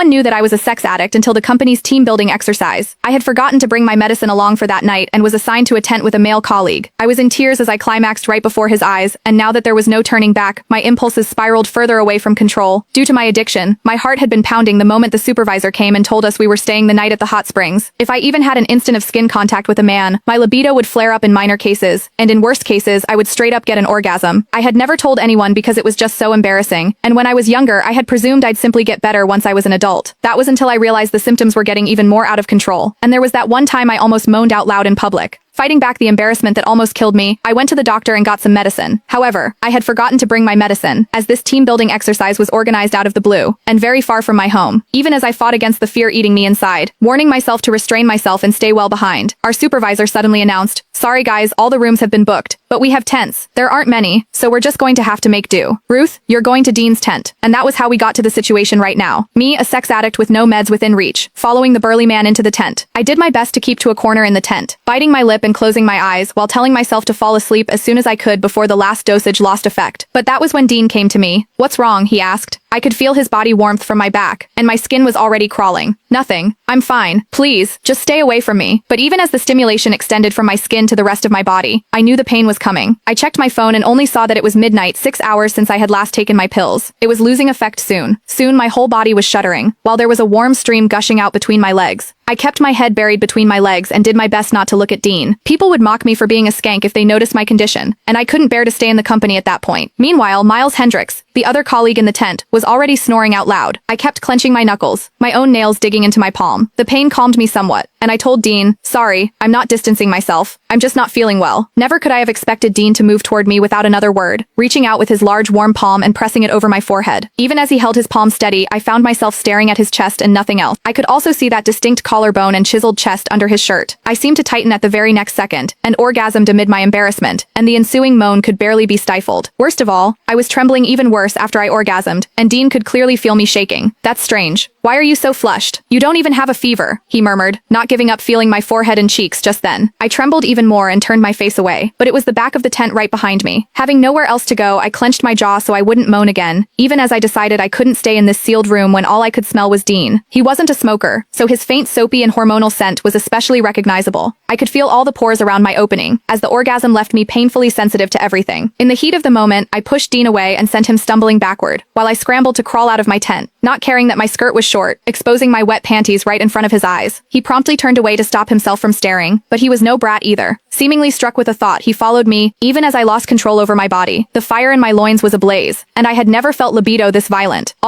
one knew that I was a sex addict until the company's team building exercise. I had forgotten to bring my medicine along for that night and was assigned to a tent with a male colleague. I was in tears as I climaxed right before his eyes, and now that there was no turning back, my impulses spiraled further away from control. Due to my addiction, my heart had been pounding the moment the supervisor came and told us we were staying the night at the hot springs. If I even had an instant of skin contact with a man, my libido would flare up in minor cases, and in worst cases, I would straight up get an orgasm. I had never told anyone because it was just so embarrassing, and when I was younger, I had presumed I'd simply get better once I was an adult. That was until I realized the symptoms were getting even more out of control, and there was that one time I almost moaned out loud in public. Fighting back the embarrassment that almost killed me, I went to the doctor and got some medicine. However, I had forgotten to bring my medicine, as this team-building exercise was organized out of the blue, and very far from my home. Even as I fought against the fear eating me inside, warning myself to restrain myself and stay well behind, our supervisor suddenly announced, "Sorry guys, all the rooms have been booked, but we have tents. There aren't many, so we're just going to have to make do. Ruth, you're going to Dean's tent." And that was how we got to the situation right now. Me, a sex addict with no meds within reach, following the burly man into the tent. I did my best to keep to a corner in the tent, biting my lip and closing my eyes while telling myself to fall asleep as soon as I could before the last dosage lost effect. But that was when Dean came to me. "What's wrong?" he asked. I could feel his body warmth from my back, and my skin was already crawling. "Nothing. I'm fine. Please, just stay away from me." But even as the stimulation extended from my skin to the rest of my body, I knew the pain was coming. I checked my phone and only saw that it was midnight, 6 hours since I had last taken my pills. It was losing effect soon. Soon my whole body was shuddering, while there was a warm stream gushing out between my legs. I kept my head buried between my legs and did my best not to look at Dean. People would mock me for being a skank if they noticed my condition, and I couldn't bear to stay in the company at that point. Meanwhile, Miles Hendricks, the other colleague in the tent, was already snoring out loud. I kept clenching my knuckles, my own nails digging into my palm. The pain calmed me somewhat, and I told Dean, "Sorry, I'm not distancing myself. I'm just not feeling well." Never could I have expected Dean to move toward me without another word, reaching out with his large warm palm and pressing it over my forehead. Even as he held his palm steady, I found myself staring at his chest and nothing else. I could also see that distinct collarbone and chiseled chest under his shirt. I seemed to tighten at the very next second, and orgasmed amid my embarrassment, and the ensuing moan could barely be stifled. Worst of all, I was trembling even worse after I orgasmed, and Dean could clearly feel me shaking. "That's strange. Why are you so flushed? You don't even have a fever," he murmured, not giving up feeling my forehead and cheeks just then. I trembled even more and turned my face away, but it was the back of the tent right behind me. Having nowhere else to go, I clenched my jaw so I wouldn't moan again, even as I decided I couldn't stay in this sealed room when all I could smell was Dean. He wasn't a smoker, so his faint soapy and hormonal scent was especially recognizable. I could feel all the pores around my opening, as the orgasm left me painfully sensitive to everything. In the heat of the moment, I pushed Dean away and sent him stumbling backward, while I scrambled to crawl out of my tent, not caring that my skirt was short, exposing my wet panties right in front of his eyes. He promptly turned away to stop himself from staring, but he was no brat either. Seemingly struck with a thought, he followed me, even as I lost control over my body. The fire in my loins was ablaze, and I had never felt libido this violent.